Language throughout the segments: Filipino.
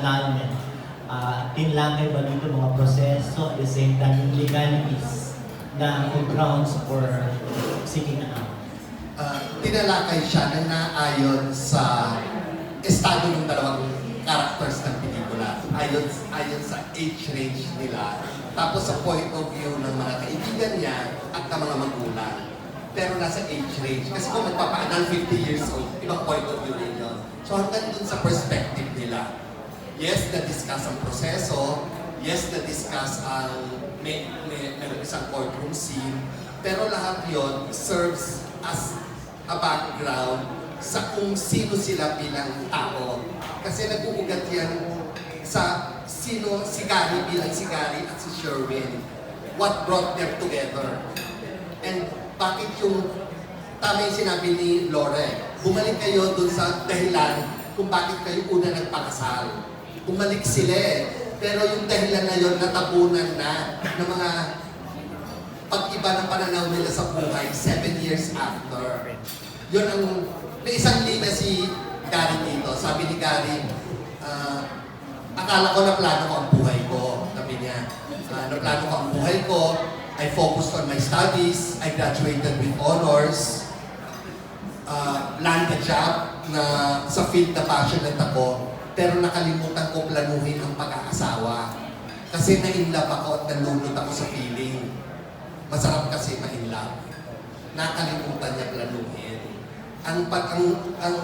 annulment. Tinlangay ba dito mga proseso at the same time yung legalities na grounds for seeking out? Tinalakay siya na naayon sa estado ng dalawang characters ng pelikula. Ayon sa age range nila. Tapos sa point of view ng mga kaibigan niya at ng mga magulang. Pero nasa age range. Kasi kung magpapaanan 50 years old, ibang point of view rin yun. So hanggang dun sa perspective nila. Yes, na-discuss ang proseso. Yes, na-discuss ang meron isang courtroom scene. Pero lahat yon serves as a background sa kung sino sila bilang tao. Kasi nag-uugat yan sa sino si Gary bilang si Gary at si Sherwin. What brought them together? And bakit yung tama yung sinabi ni Lore, bumalik kayo dun sa dahilan kung bakit kayo una nagpakasal. Bumalik sila pero yung dahilan na yun natabunan na ng mga pag-iba ng pananaw nila sa buhay 7 years after. Yun ang, may isang linya si Gary dito. Sabi ni Gary, akala ko na plano ko ang buhay ko. Sabi niya, na plano ko ang buhay ko. I focused on my studies. I graduated with honors. Land a job na sa field na passionate ako. Pero nakalimutan ko planuhin ang pag-aasawa. Kasi na-inlove ako at nalulot ako sa feeling. Masarap kasi ma-inlove. Nakalimutan niya planuhin. Ang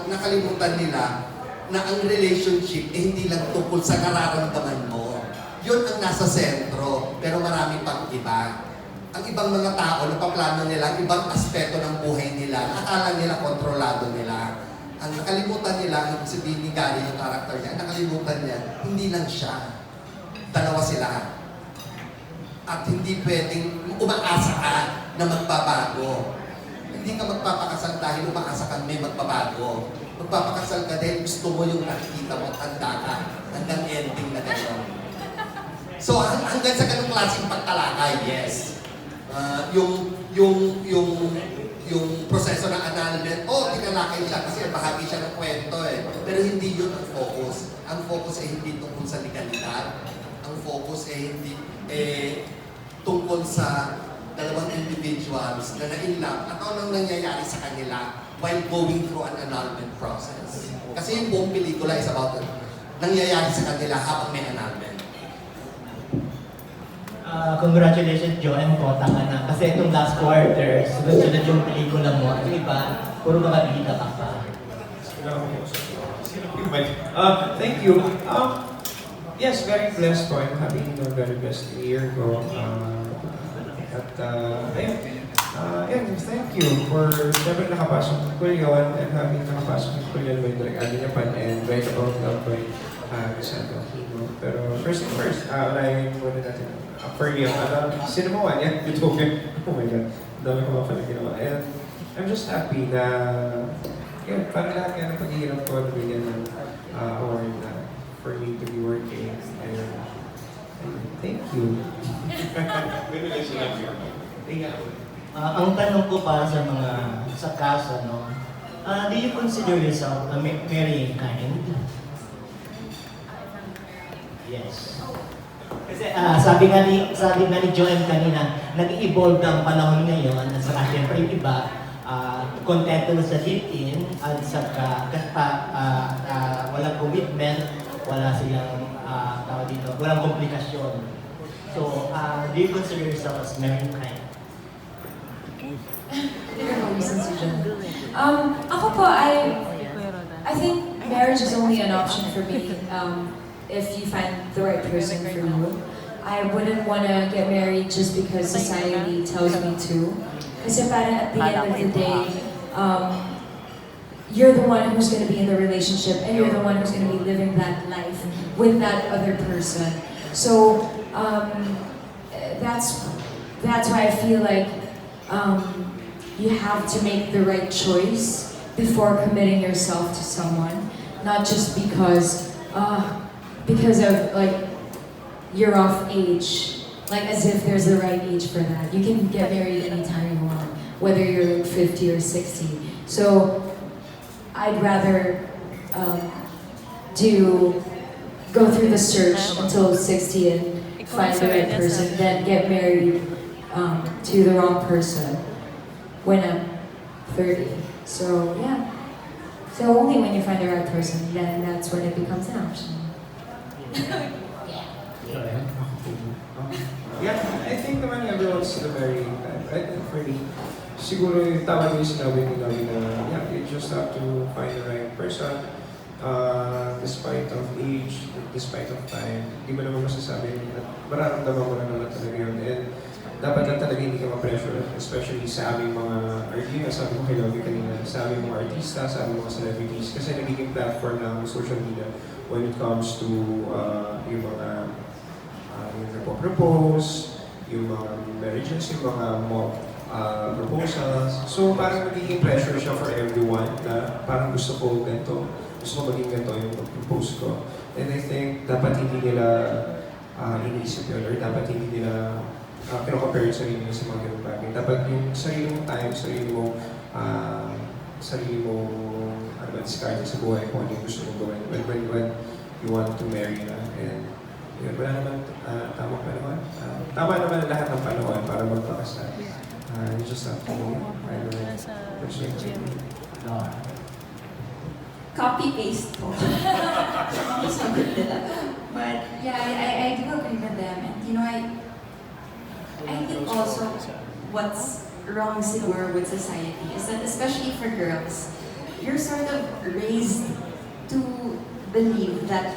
nakalimutan nila na ang relationship hindi lang tungkol sa nararamdaman mo. Yun ang nasa sentro, pero marami pang iba. Ang ibang mga tao, napaplano nila, ang ibang aspeto ng buhay nila, akala nila kontrolado nila. Ang nakalimutan nila, ang sabihin ni Gary, yung karakter niya, nakalimutan niya, hindi lang siya. Dalawa sila. At hindi pwedeng umaasa ka na magbabago. Hindi ka magpapakasal dahil umaasa ka may magbabago. Magpapakasal ka dahil gusto mo yung nakikita mo at handa ka. Hanggang ending na gano'n. So hanggang sa ganung klaseng pagtalakay, yes. Yung proseso ng annulment, tinalakay siya kasi bahagi siya ng kwento Pero hindi yun ang focus. Ang focus ay hindi tungkol sa legalidad. Ang focus ay hindi tungkol sa dalawang individuals na na-inlove at anong nangyayari sa kanila while going through an annulment process. Kasi yung buong pelikula is about nangyayari sa kanila habang may annulment. Congratulations, Joem, ko, tanga na. Kasi itong last quarter, sunod-sunod yung pelikula mo. Yung iba, puro mga bida ka pa. Thank you. Yes, very blessed po. I'm having a very blessed year ko. Thank you for never nakapasok ng Kulyon and having nakapasok ng Kulyon by Direk Adi Japan and right about now by Santo Hino. Pero first thing first, unahin muna natin for you. Cinema One, yan, YouTube. Oh my God, dami ko mga pala ginawa. And I'm just happy na yun, parang lahat yan ang paghihirap ko na bigyan ng award for me to be working. And thank you. Ang tanong ko para sa mga sa kaso, do you consider yourself a marrying kind? Yes. Kasi sabi nga ni Joem kanina, nag-evolve ang panahon ngayon at saka siyempre yung iba, kontento sa live-in at saka walang commitment, wala silang tawag dito, walang komplikasyon. So, do you consider yourself as marrying kind? Ako po, I think marriage is only an option for me if you find the right person for you. I wouldn't want to get married just because society tells me to. Kasi parang at the end of the day, you're the one who's going to be in the relationship and you're the one who's going to be living that life with that other person. So, that's why I feel like you have to make the right choice before committing yourself to someone, not just because of like you're of age, like as if there's the right age for that. You can get married anytime you want, whether you're like 50 or 60. So I'd rather go through the search until 60 and find the right person, then get married to the wrong person when I'm 30. So yeah. So only when you find the right person, then that's when it becomes an option. Yeah, I think naman everyone's the very time. I think for me, siguro yung tama yung sinabi ni Lovi na, yeah, you just have to find the right person. Despite of age, despite of time, di mo naman masasabi na mararamdaman mo na naman talaga yun. And dapat lang talaga hindi ka ma-pressure, especially sa aming mga artista, sabi ko kay Lovi kanina, sa aming mga artista, sa aming mga celebrities, kasi nagiging platform ng social media when it comes to yung mga yung nagpo-propose, yung mga marriages, yung mga mock proposals. So parang magiging pressure siya for everyone na parang gusto ko ganito, gusto ko maging ganito yung propose ko. And I think dapat hindi nila iniisip yun or dapat hindi nila kino-compare yung sarili nila sa mga ganung bagay. Dapat yung sarili mong time, sarili mo discard sa buhay kung ano yung gusto mong gawin. When you want to marry na, and yun, wala naman tamang panahon. Tama naman lahat ng panahon para magpakasal. You just have to find the right person. Copy-paste po. Sagot nila. But yeah, I do agree with them. And you know, I think also what's wrong siguro with society is that especially for girls, you're sort of raised to believe that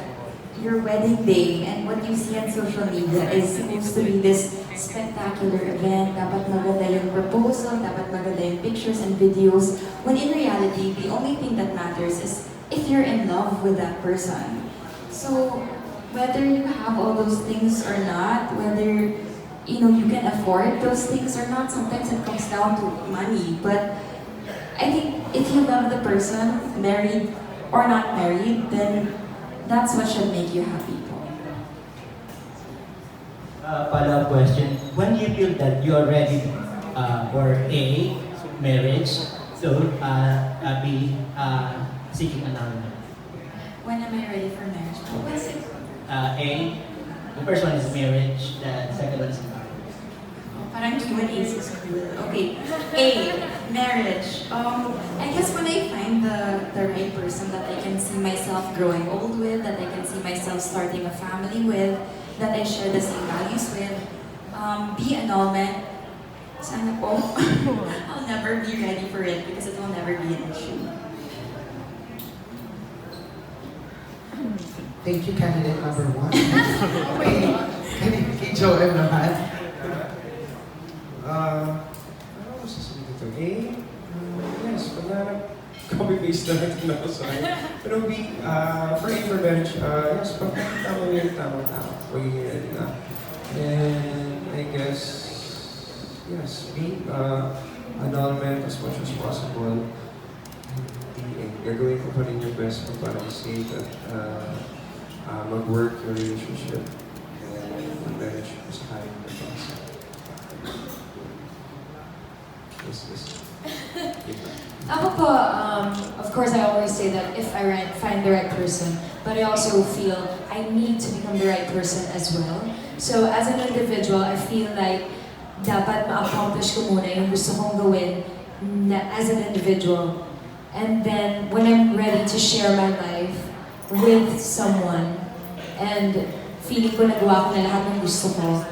your wedding day and what you see on social media is supposed to be this spectacular event. Dapat maganda yung proposal, dapat maganda yung pictures and videos. When in reality, the only thing that matters is if you're in love with that person. So whether you have all those things or not, whether you can afford those things or not, sometimes it comes down to money. But I think if you love the person, married or not married, then that's what should make you happy. Follow-up question. When do you feel that you are ready for A, marriage, so B, seeking annulment? When am I ready for marriage? What's it? A, the first one is marriage, the second one is annulment. Parang Q&A sa school. Okay. A, marriage. I guess when I find the right person that I can see myself growing old with, that I can see myself starting a family with, that I share the same values with. B, annulment. Sana po. I'll never be ready for it because it will never be an issue. Thank you, candidate number 1. Kay Joem naman. Ano ko sasabihin dito? Yes, copy-paste na ito na ako sa akin. Pero B, for marriage, yes, pag tama yun, tama. Magiging ready na. And I guess, yes, B, annulment as much as possible. Gagawin ko pa rin yung best ko para i-save at mag-work your relationship and mag-manage ko sa kaya ng pagpasa. Yes. Ako po, of course I always say that if I find the right person, but I also feel I need to become the right person as well. So as an individual, I feel like dapat ma-accomplish ko muna yung gusto kong gawin as an individual. And then when I'm ready to share my life with someone and feeling ko nagawa ko na lahat ng gusto ko,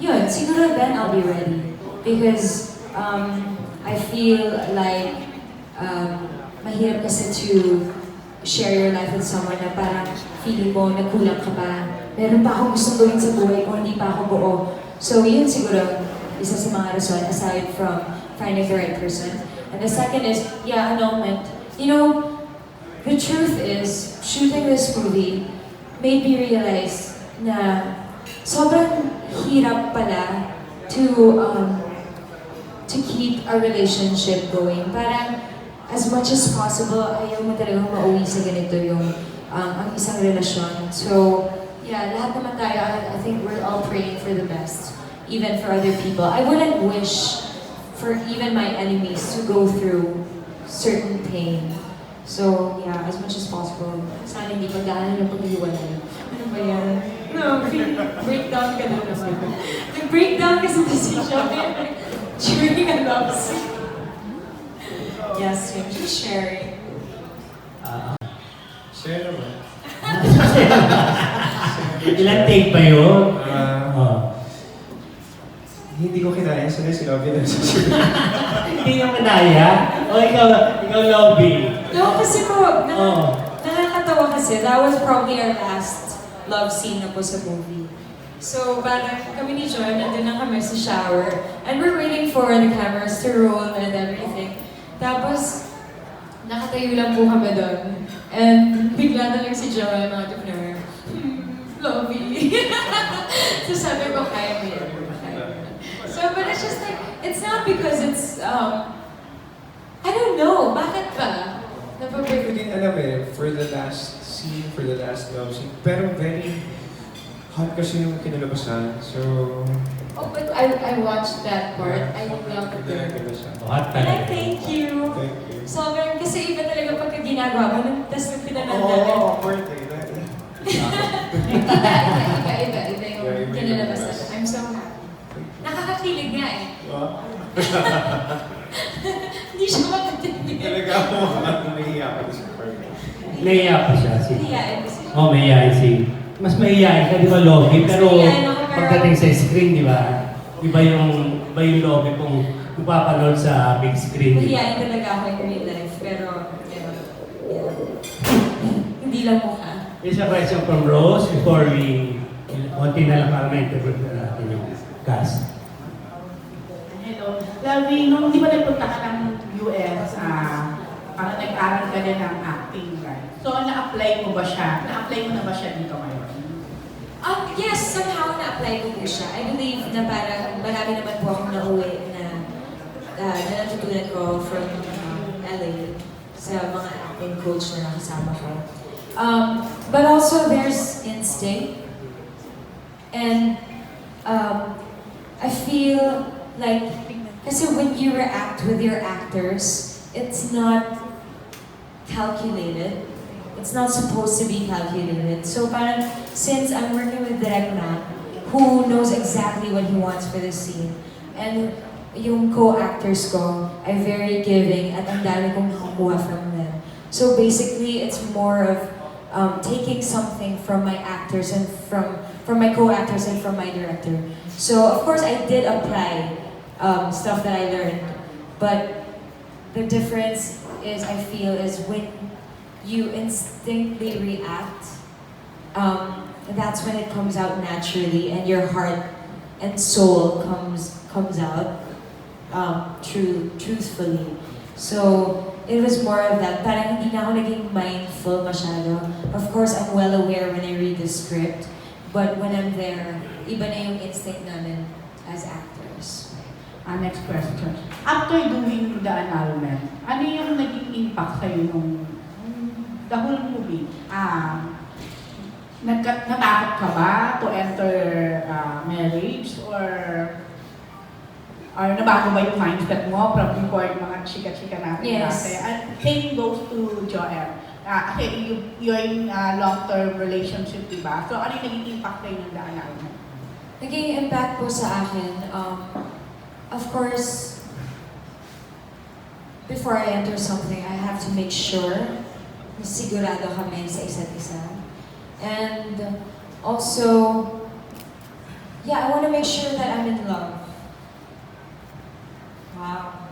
yun, siguro then I'll be ready. Because I feel like mahirap kasi to share your life with someone na parang feeling mo nagkulang ka pa. Meron pa akong gustong gawin sa buhay ko, hindi pa ako buo. So yun siguro isa sa mga rason aside from finding the right person. And the second is, annulment. The truth is, shooting this movie made me realize na sobrang hirap pala to keep a relationship going. Parang, as much as possible, ayaw mo talagang mauwi sa ganito yung ang isang relasyon. So, lahat naman tayo, I think we're all praying for the best, even for other people. I wouldn't wish for even my enemies to go through certain pain. So, as much as possible, sana hindi pagdaanan ng pag-iwalay. Ano ba yan? No, breakdown ka na naman. Nag-breakdown kasi si Joem during a love scene. Yes, she's sharing. Share naman. Ilang take ba yun? Hindi ko kinaya, si Lovi na sasabihin. Hindi yung kanaya? O ikaw Lovi? No, kasi nakakatawa kasi. That was probably our last love scene na po sa movie. So, parang kami ni Joem, nandun na kami sa shower. And we're waiting for the cameras to roll and everything. Tapos, nakatayo lang po kami doon. And bigla na lang si Joem out of nowhere. Lovi. So sabi ko, kaya mo yan. So, but it's just like, it's not because it's, I don't know, bakit ba? Hindi ko din alam for the last scene, for the last love scene. Pero very hot kasi yung kinalabasan. So, Oh, but I watched that part. I loved it. Hot And I talaga. thank you. Thank you. Sobrang, kasi iba talaga pagka ginagawa mo, tapos nung pinanood Oo, namin. awkward eh. Iba yung kinalabasan. I'm so happy. Nakakakilig nga eh. Hindi siya makatindi. Talaga ako nahihiya ako sa part. Naiya pa siya. Hiyain kasi siya. Oh, mahihayin si... Mas mahihayin ka, di ba, Lovi? Pero mahihayin ako, pero- pagdating sa screen, di ba? Iba yung Lovi kung mapapanood sa big screen. di ba? Mahiyain talaga ako in real life, pero, yeah. Hindi lang mukha. It's a question from Rose before we... Konti na lang para ma-interpret na natin yung cast. Hello. Lovi, nung di ba nagpunta ka ng US, parang nag-aral ka din ng acting, right? So, na-apply mo ba siya? Na-apply mo na ba siya dito ngayon? Yes, somehow na-apply ko po siya. I believe na parang marami naman po akong nauwi na natutunan ko from LA sa mga acting coach na nakasama ko. But also there's instinct. And I feel like, kasi when you react with your actors, it's not calculated. It's not supposed to be calculated. So parang, since I'm working with Direk na, who knows exactly what he wants for this scene, and yung co-actors ko ay very giving at ang dami kong nakukuha from them. So basically, it's more of taking something from my actors and from my co-actors and from my director. So of course, I did apply stuff that I learned, but the difference is, I feel, is when you instinctively react, that's when it comes out naturally, and your heart and soul comes out truthfully. So it was more of that. Parang hindi na ako naging mindful masyado. Of course, I'm well aware when I read the script, but when I'm there, iba na yung instinct namin as actors. Next question. After doing the annulment, ano yung naging impact sa'yo nung the whole movie? Natakot ka ba to enter marriage, or nabago ba yung mindset mo from before yung mga chika-chika natin Yes. dati? And same goes to Joem. Kasi you're in long-term relationship, diba? So ano yung naging impact sa'yo ng the annulment? Naging impact po sa akin, of course, before I enter something, I have to make sure na sigurado kami sa isa't isa. And also, yeah, I want to make sure that I'm in love. Wow.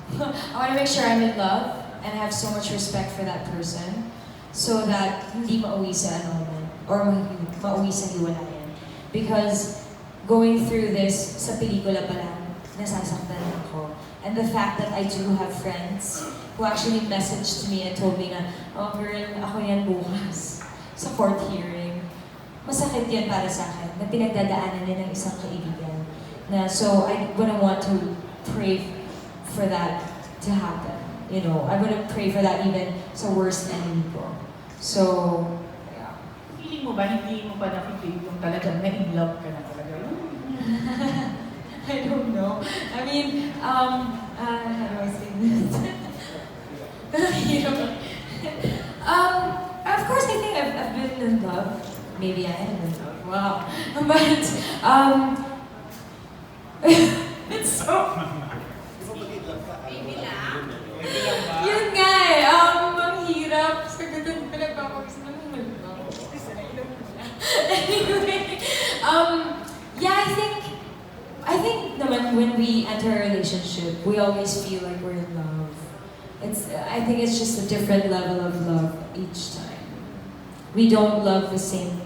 I want to make sure I'm in love and have so much respect for that person so that hindi mauwi sa annulment or mauwi sa hiwalayan. Because going through this, sa pelikula pa lang, nasasaktan ako. And the fact that I do have friends who actually messaged me and told me na, oh girl, ako yan bukas sa court hearing. Masakit yan para sa akin na pinagdadaanan din ng isang kaibigan. So I wouldn't want to pray for that to happen. You know, I wouldn't pray for that even sa worst enemy ko. So, yeah. Feeling mo ba, hindi mo pa na-feel yung talagang na-in-love ka na talaga? I don't know. I mean, how do I say this? Of course, I think I've been in love maybe I am in love. Wow. But, it's so... Yun nga eh, ang hirap. Sagutin pinagpapagis na naman. Anyway, yeah, I think naman when we enter a relationship, we always feel like we're in love. I think it's just a different level of love each time. We don't love the same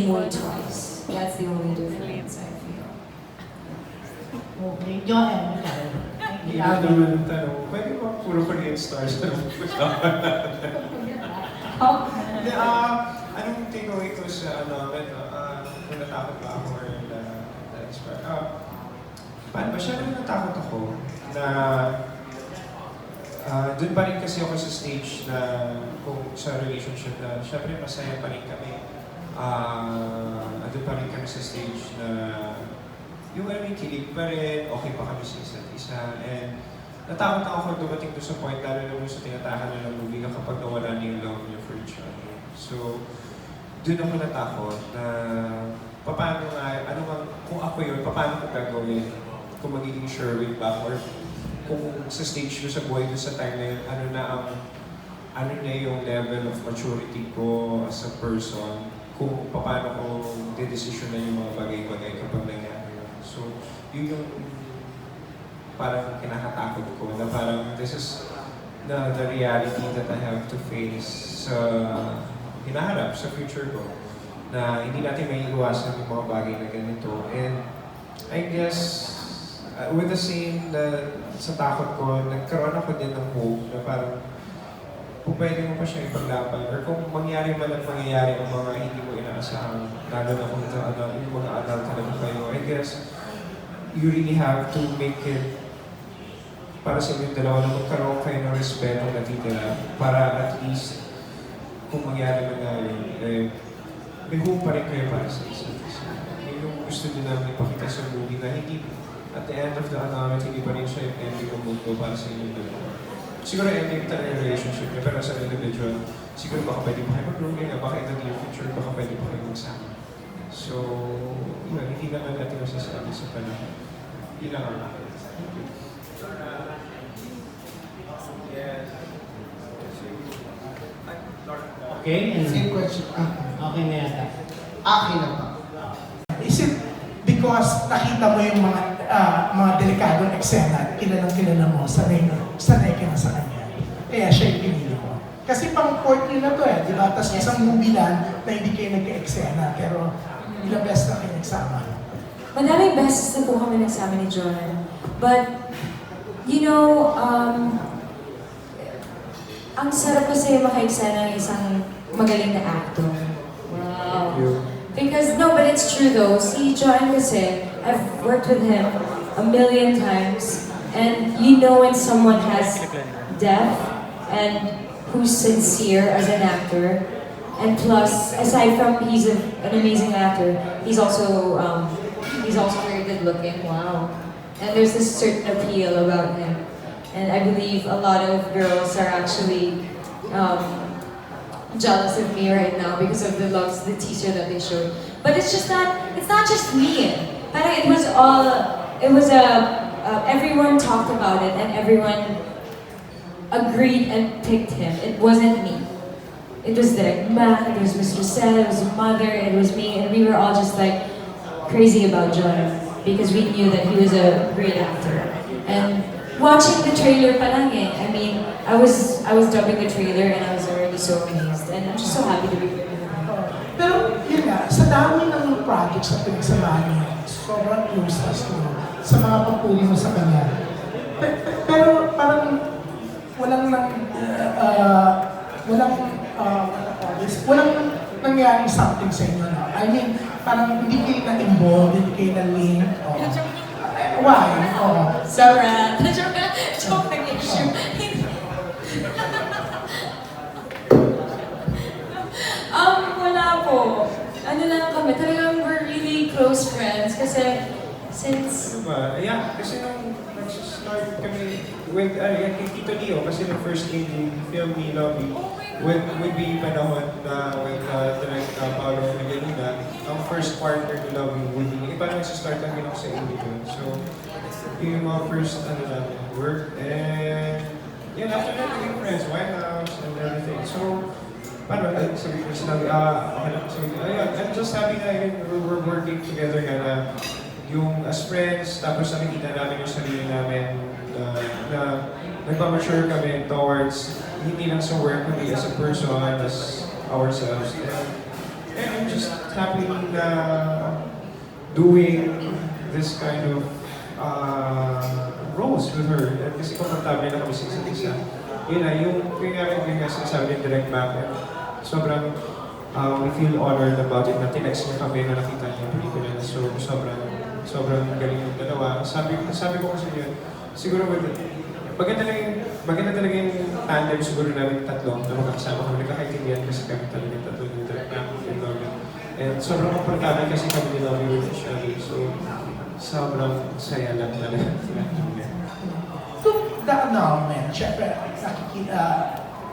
way twice. That's the only difference, I feel. Okay, Joem, ikaw. Hindi na naman ang tanong, pwede ba puro Korean stars na Hindi, anong takeaway ko sa kung natakot ba ako or na-inspire? Paano ba siya naman natakot ako na doon pa rin kasi ako sa stage na kung sa relationship na syempre masaya pa rin kami. Doon pa rin kami sa stage na yung may kilig pa rin, okay pa kami sa isa't isa. And natakot ako dumating doon sa point, lalo na sa tinatahan na ng movie na kapag nawala niya yung love niya for each other. So, doon ako natakot na paano nga, kung ako yun, paano ko gagawin? Kung magiging Sherwin ba or kung sa stage ko sa buhay doon sa time na yun, ano na yung level of maturity ko as a person, kung paano ko de-decision na yung mga bagay-bagay kapag nangyari. So, yun yung parang kinakatakot ko na parang this is the reality that I have to face sa hinaharap sa future ko na hindi natin may iwasan yung mga bagay na ganito. And I guess with the same sa takot ko, nagkaroon ako din ng hope na parang kung pwede mo pa siya ipaglaban or kung mangyari man ang mangyayari ang mga hindi mo inaasahan, lalo na kung yung mga adult talaga kayo, I guess you really have to make it para sa inyong dalawa na magkaroon kayo ng respeto na natitira para at least kung mangyari man nga yun, may hope pa rin kayo para sa isa't isa. Yun yung gusto din namin ipakita sa movie na hindi at the end of the annulment, hindi pa rin siya yung ending ng mundo para sa inyong dalawa. Siguro ending talaga yung relationship niya, pero sa individual, siguro baka pwede pa kayo mag-rooming, baka in the near future, baka pwede pa kayo magsama. So, yun, hindi naman natin masasabi sa panahon. Yun lang ang Okay? Same question. Okay na yata. Akin na ba? Is it because nakita mo yung mga delikadong eksena, kilala mo, sanay ka na sa kanya. Kaya siya yung pinili mo. Kasi pang port nyo na to di ba? Tapos isang movie lang na hindi kayo nagka-eksena, pero ilang beses na kayo nagsama. Madaming beses na po kami nagsama ni Joem. But, you know, ang sarap kasi maka-eksena ng isang magaling na actor. Wow. Because, no, but it's true though. Si Joem kasi, I've worked with him a million times. And you know when someone has depth and who's sincere as an actor. And plus, aside from he's an amazing actor, he's also very good looking. Wow. And there's this certain appeal about him. And I believe a lot of girls are actually jealous of me right now because of the teaser that they showed. But it's not just me. Parang everyone talked about it and everyone agreed and picked him. It wasn't me. It was Direct Mac, it was Mr. Sel, it was Mother, it was me, and we were all just like crazy about Joem because we knew that he was a great actor. And watching the trailer pa lang I mean, I was dubbing the trailer and I was already so amazed. And I'm just so happy to be here with him. Pero yun nga, sa dami ng projects na pinagsamahan niyo, sobrang close as to sa mga papuli mo sa kanya. Pero parang walang nangyaring something sa inyo na. I mean, parang hindi kayo na-involved, hindi kayo na-link. Why? Sarah, joke issue. Wala po. Ano lang kami, talagang we're really close friends kasi since... Ano ba? Yeah, kasi nung nag-start kami with kay Tito Leo, kasi the first film ni Lovi, would be panahon na when direct Paolo Medellina, ang first partner ni Lovi would be, parang nagsistart lang din ako sa Mediacon. So, yung mga first work, and yun, after that, naging friends, White House, and everything. So, paano, sabi ko sinabi, okay lang, sabi ko, ayun, I'm just happy na we're working together nga na yung as friends, tapos nakikita namin yung sarili namin na nagpa-mature kami towards hindi lang sa work, kundi as a person, as ourselves. And I'm just happy na doing this kind of roles with her. Kasi komportable na kami sa isa't isa. Yun na, yung nga sinasabi ng direct back, sobrang we feel honored about it na tinext niya kami na nakita niya yung pelikula na sobrang galing yung dalawa. Sabi ko kasi yun, siguro maganda talaga yung tandem siguro namin tatlo na magkakasama kami. Nagkakaintindihan kasi kami talaga tatlo yung direct back and Lovi. And sobrang komportable kasi kami ni Lovi with each other. So, sobrang saya lang talaga. So, the annulment, syempre, nakikita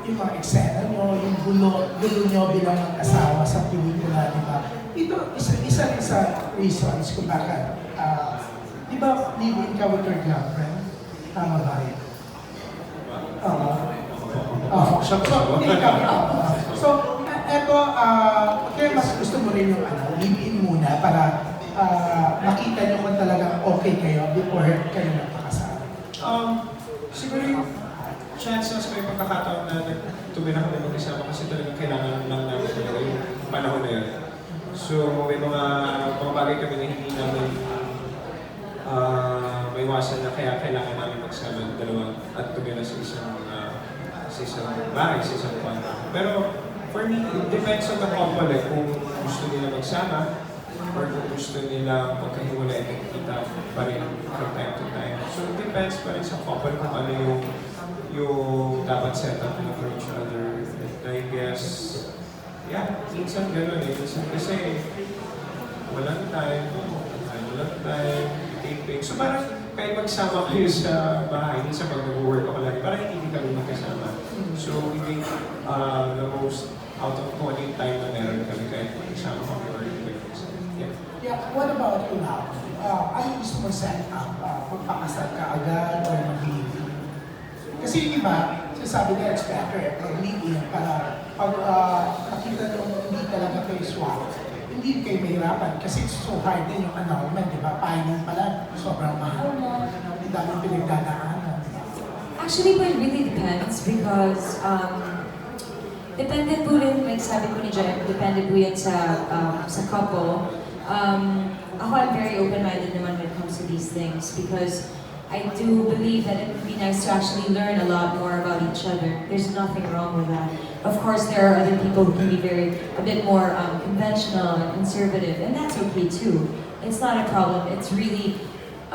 yung mga eksena nyo, yung gulo nyo bilang mag-asawa sa pelikula, di ba? Ito, isa rin sa reasons kung bakit, di ba, living ka with your girlfriend? Tama ba rin? So, eto, kaya mas gusto mo rin yung live-in muna para makita nyo kung talagang okay kayo before kayo nagpakasal. Siguro yung chances may pagkakataon na tumira kami mag-isama kasi talagang kailangan lang namin talaga yung panahon na yun. So may mga bagay kami na hindi namin maiwasan na kaya kailangan namin magsama ng dalawa at tumira sa isang bahay, sa isang kwarto. Pero for me, it depends on the couple kung gusto nila magsama or kung gusto nila magkahiwalay at nakikita pa rin from time to time. So it depends pa rin sa couple kung ano yung dapat set up na for each other. And I guess, yeah, minsan gano'n eh. Minsan kasi walang time, taping. So parang kahit magsama kayo sa bahay, minsan pag nag-work ako lagi, parang hindi kami magkasama. So we think the most out of quality time na meron kami kahit magsama kami or Yeah, what about you now? Ano gusto mo set up? Magpakasal ka agad or mag-live-in? Kasi yung iba, sinasabi nila it's better mag-live-in para pag nakita nung hindi talaga kayo swap, hindi kayo mahirapan kasi it's so hard din yung annulment, di ba? Painan pala, sobrang mahal mo, hindi daming pinagdadaanan. Actually, it really depends because depende po rin, like sabi ko ni Joem, depende po yan sa couple. Ako, I'm very open-minded naman when it comes to these things because I do believe that it would be nice to actually learn a lot more about each other. There's nothing wrong with that. Of course, there are other people who can be a bit more conventional and conservative, and that's okay too. It's not a problem. It's really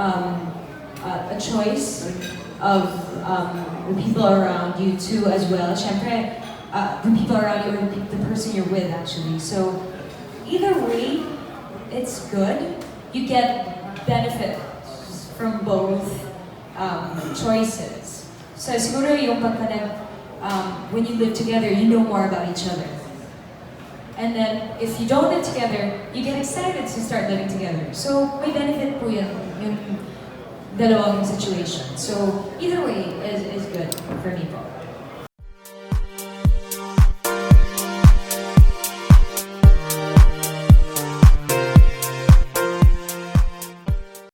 a choice of the people around you too as well. Siyempre, the people around you or the person you're with actually. So, either way, it's good. You get benefit from both choices. So siguro yung when you live together, you know more about each other. And then if you don't live together, you get excited to start living together. So may benefit po yun yung dalawang situation. So either way is good for me po.